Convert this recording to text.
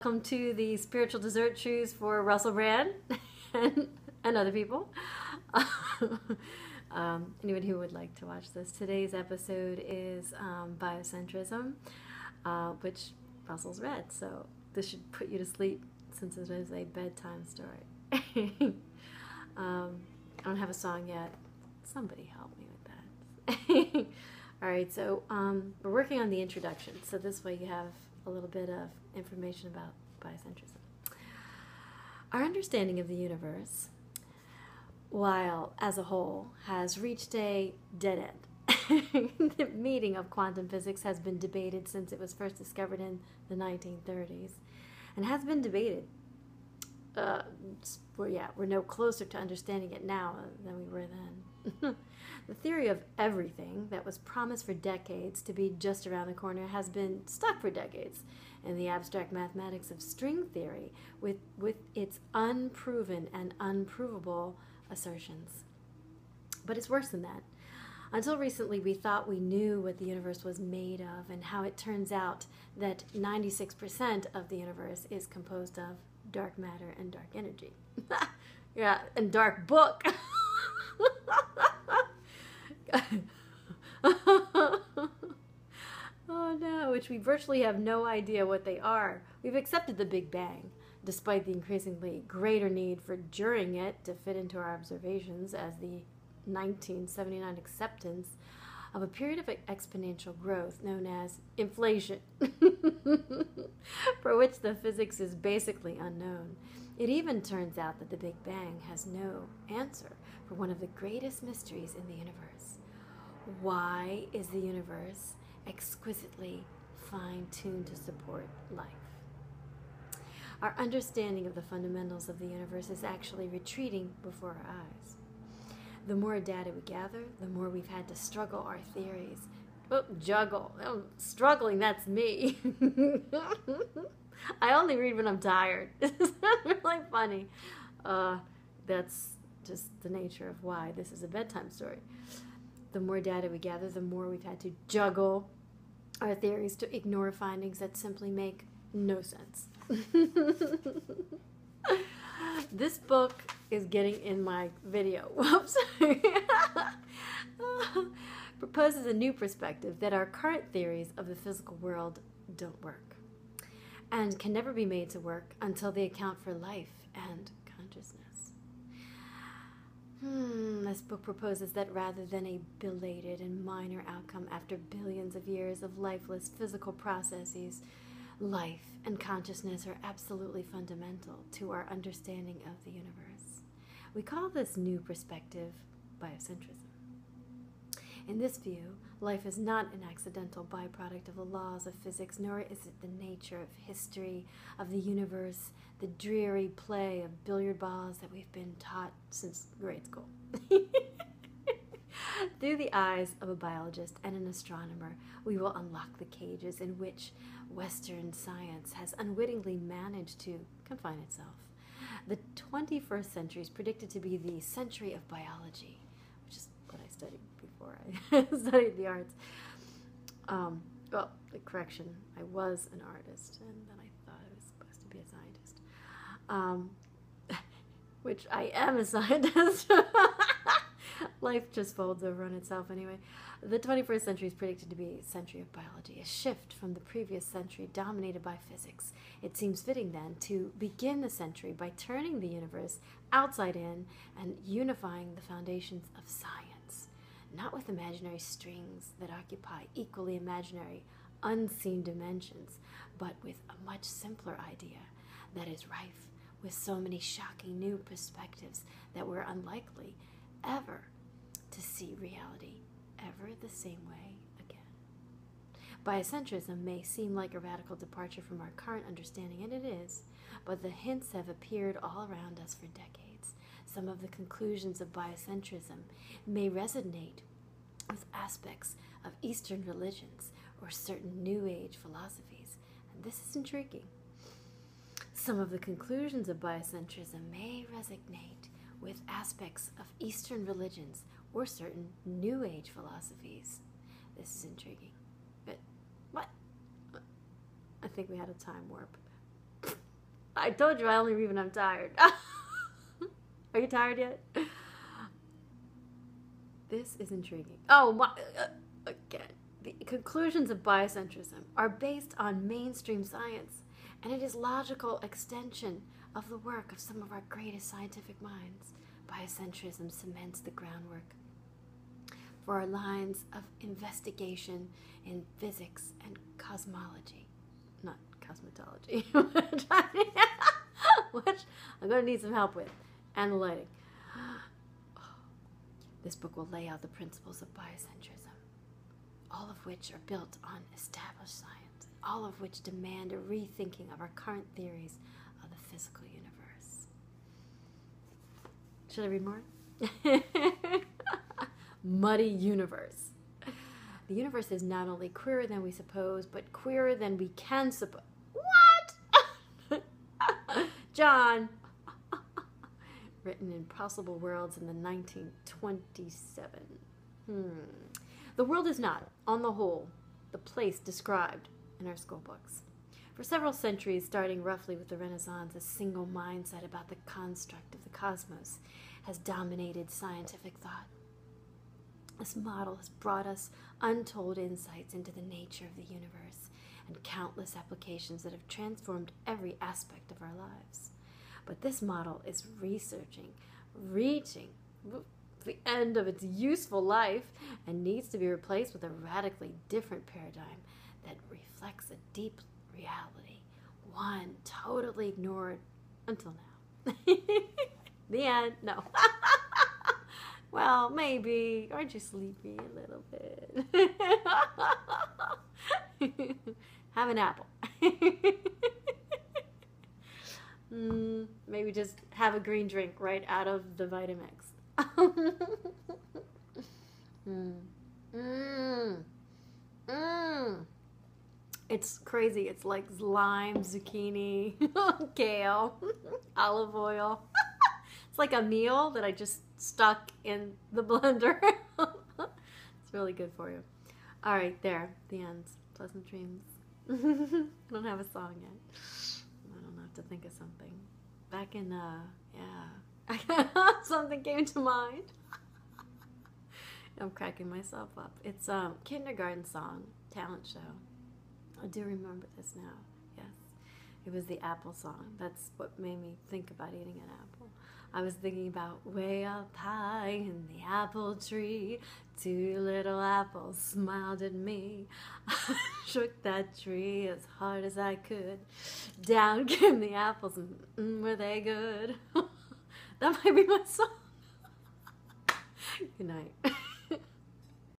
Welcome to the Spiritual Dessert Trews for Russell Brand and other people. Anyone who would like to watch this. Today's episode is Biocentrism, which Russell's read, so this should put you to sleep since it is a bedtime story. I don't have a song yet. Somebody help me with that. All right, so we're working on the introduction, so this way you have a little bit of information about biocentrism. Our understanding of the universe, while as a whole, has reached a dead end. The meaning of quantum physics has been debated since it was first discovered in the 1930s, and has been debated. We're no closer to understanding it now than we were then. The theory of everything that was promised for decades to be just around the corner has been stuck for decades in the abstract mathematics of string theory with its unproven and unprovable assertions. But it's worse than that. Until recently, we thought we knew what the universe was made of, and how it turns out that 96% of the universe is composed of dark matter and dark energy. Yeah, and dark book. Oh no, which we virtually have no idea what they are. We've accepted the Big Bang, despite the increasingly greater need for juring it to fit into our observations as the 1979 acceptance of a period of exponential growth known as inflation, for which the physics is basically unknown. It even turns out that the Big Bang has no answer for one of the greatest mysteries in the universe. Why is the universe exquisitely fine-tuned to support life? Our understanding of the fundamentals of the universe is actually retreating before our eyes. The more data we gather, the more we've had to struggle our theories. Oh, juggle. Oh, struggling, that's me. I only read when I'm tired. It's really funny. That's just the nature of why this is a bedtime story. The more data we gather, the more we've had to juggle our theories to ignore findings that simply make no sense. This book is getting in my video. Whoops. Proposes a new perspective that our current theories of the physical world don't work, and can never be made to work until they account for life and consciousness. This book proposes that rather than a belated and minor outcome after billions of years of lifeless physical processes, life and consciousness are absolutely fundamental to our understanding of the universe. We call this new perspective biocentrism. In this view, life is not an accidental byproduct of the laws of physics, nor is it the nature of history, of the universe, the dreary play of billiard balls that we've been taught since grade school. Through the eyes of a biologist and an astronomer, we will unlock the cages in which Western science has unwittingly managed to confine itself. The 21st century is predicted to be the century of biology, which is what I studied before I studied the arts. Well, correction, I was an artist, and then I thought I was supposed to be a scientist. Which I am a scientist. Life just folds over on itself anyway. The 21st century is predicted to be a century of biology, a shift from the previous century dominated by physics. It seems fitting then to begin the century by turning the universe outside in and unifying the foundations of science, not with imaginary strings that occupy equally imaginary, unseen dimensions, but with a much simpler idea that is rife with so many shocking new perspectives that we're unlikely ever to see reality ever the same way again. Biocentrism may seem like a radical departure from our current understanding, and it is, but the hints have appeared all around us for decades. Some of the conclusions of biocentrism may resonate with aspects of Eastern religions or certain New Age philosophies, and this is intriguing. Some of the conclusions of biocentrism may resonate with aspects of Eastern religions or certain New Age philosophies. This is intriguing. But what? I think we had a time warp. I told you I only read when I'm tired. Are you tired yet? This is intriguing. Oh, my, again. The conclusions of biocentrism are based on mainstream science, and it is logical extension of the work of some of our greatest scientific minds. Biocentrism cements the groundwork for our lines of investigation in physics and cosmology. Not cosmetology, which I'm going to need some help with, and the lighting. This book will lay out the principles of biocentrism, all of which are built on established science, all of which demand a rethinking of our current theories of the physical universe. Should I read more? Muddy universe. The universe is not only queerer than we suppose, but queerer than we can suppose. What? John. Written in Possible Worlds in the 1927. The world is not, on the whole, the place described in our school books. For several centuries, starting roughly with the Renaissance, a single mindset about the construct of the cosmos has dominated scientific thought. This model has brought us untold insights into the nature of the universe and countless applications that have transformed every aspect of our lives. But this model is reaching the end of its useful life and needs to be replaced with a radically different paradigm that reflects a deep reality, one totally ignored until now. The end? No. Well, maybe. Aren't you sleepy a little bit? Have an apple. Maybe just have a green drink right out of the Vitamix. It's crazy. It's like lime, zucchini, kale, olive oil. It's like a meal that I just stuck in the blender. It's really good for you. All right, there. The end. Pleasant dreams. I don't have a song yet. I don't have to think of something. Back in, something came to mind. I'm cracking myself up. It's a kindergarten song, talent show. I do remember this now. Yes. It was the apple song. That's what made me think about eating an apple. I was thinking about way up high in the apple tree, 2 little apples smiled at me. I shook that tree as hard as I could. Down came the apples, and were they good? That might be my song. Good night.